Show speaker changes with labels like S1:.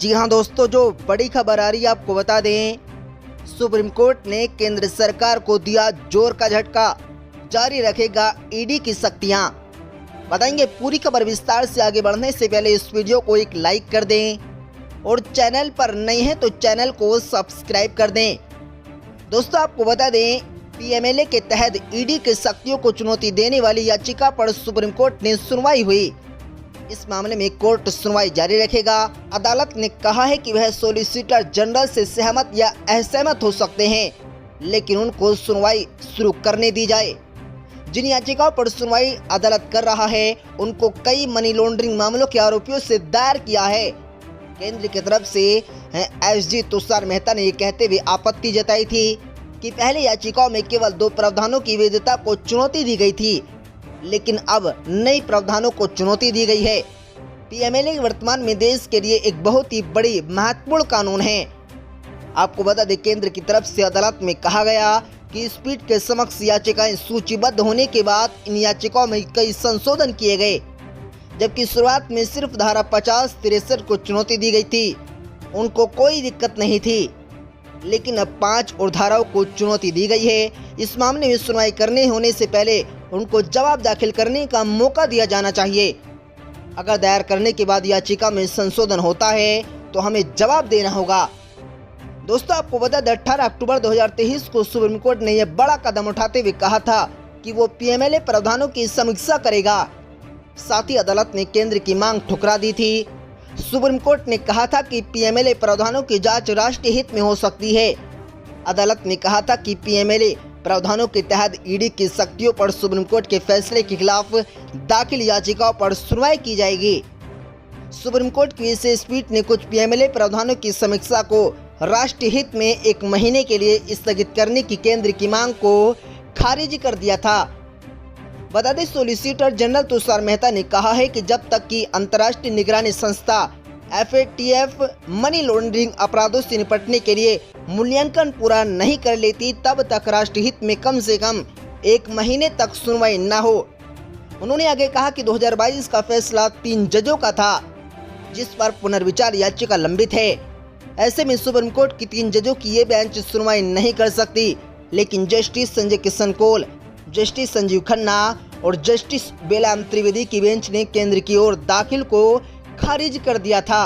S1: जी हां दोस्तों, जो बड़ी खबर आ रही है आपको बता दें, सुप्रीम कोर्ट ने केंद्र सरकार को दिया जोर का झटका, जारी रखेगा ईडी की सख्तियां। बताएंगे पूरी खबर विस्तार से। आगे बढ़ने से पहले इस वीडियो को एक लाइक कर दें और चैनल पर नए हैं तो चैनल को सब्सक्राइब कर दें। दोस्तों आपको बता दें, पीएमएलए के तहत ईडी की सख्तियों को चुनौती देने वाली याचिका पर सुप्रीम कोर्ट ने सुनवाई हुई। इस मामले में कोर्ट सुनवाई जारी रखेगा। अदालत ने कहा है कि वह सॉलिसिटर जनरल से सहमत या असहमत हो सकते हैं, लेकिन उनको सुनवाई शुरू करने दी जाए। जिन याचिकाओं पर सुनवाई अदालत कर रहा है, उनको कई मनी लॉन्ड्रिंग मामलों के आरोपियों से दायर किया है। केंद्र की तरफ से एसजी तुषार मेहता ने ये कहते हुए आपत्ति जताई थी कि पहले याचिकाओं में केवल 2 प्रावधानों की वैधता को चुनौती दी गई थी, लेकिन अब नई प्रावधानों को चुनौती दी गई है। पीएमएलए वर्तमान में देश के लिए एक बहुत ही बड़ी महत्वपूर्ण कानून है। आपको बता दें, केंद्र की तरफ से अदालत में कहा गया कि इस पीठ के समक्ष याचिकाएं सूचीबद्ध होने के बाद इन याचिकाओं में कई संशोधन किए गए। जबकि शुरुआत में सिर्फ धारा 50-63 को चुनौती दी गई थी, उनको कोई दिक्कत नहीं थी, लेकिन अब 5 और धाराओं को चुनौती दी गई है। इस मामले में सुनवाई करने होने से पहले उनको जवाब दाखिल करने का मौका दिया जाना चाहिए। अगर दायर करने के बाद याचिका में संशोधन होता है तो हमें जवाब देना होगा। दोस्तों आपको बता दें, 18 अक्टूबर 2023 को सुप्रीम कोर्ट ने यह बड़ा कदम उठाते हुए कहा था कि वो पीएमएलए प्रावधानों की समीक्षा करेगा। साथ ही अदालत ने केंद्र की मांग ठुकरा दी थी। सुप्रीम कोर्ट ने कहा था कि पीएमएलए प्रावधानों की जांच राष्ट्रीय हित में हो सकती है। अदालत ने कहा था कि पीएमएलए प्रावधानों के तहत ईडी की सख्तियों पर सुप्रीम कोर्ट के फैसले के खिलाफ दाखिल याचिकाओं पर सुनवाई की जाएगी। सुप्रीम कोर्ट की विशेष पीठ ने कुछ पीएमएलए प्रावधानों की समीक्षा को राष्ट्रीय हित में 1 महीने के लिए स्थगित करने की केंद्र की मांग को खारिज कर दिया था। बता दें, सॉलिसिटर जनरल तुषार मेहता ने कहा है कि जब तक कि अंतर्राष्ट्रीय निगरानी संस्था FATF मनी लॉन्ड्रिंग अपराधों से निपटने के लिए मूल्यांकन पूरा नहीं कर लेती, तब तक राष्ट्रीय हित में कम से कम 1 महीने तक सुनवाई न हो। उन्होंने आगे कहा कि 2022 का फैसला 3 जजों का था, जिस पर पुनर्विचार याचिका लंबित है। ऐसे में सुप्रीम कोर्ट की 3 जजों की ये बेंच सुनवाई नहीं कर सकती, लेकिन जस्टिस संजय किशन कौल, जस्टिस संजीव खन्ना और जस्टिस बेलाम त्रिवेदी की बेंच ने केंद्र की ओर दाखिल को खारिज कर दिया था।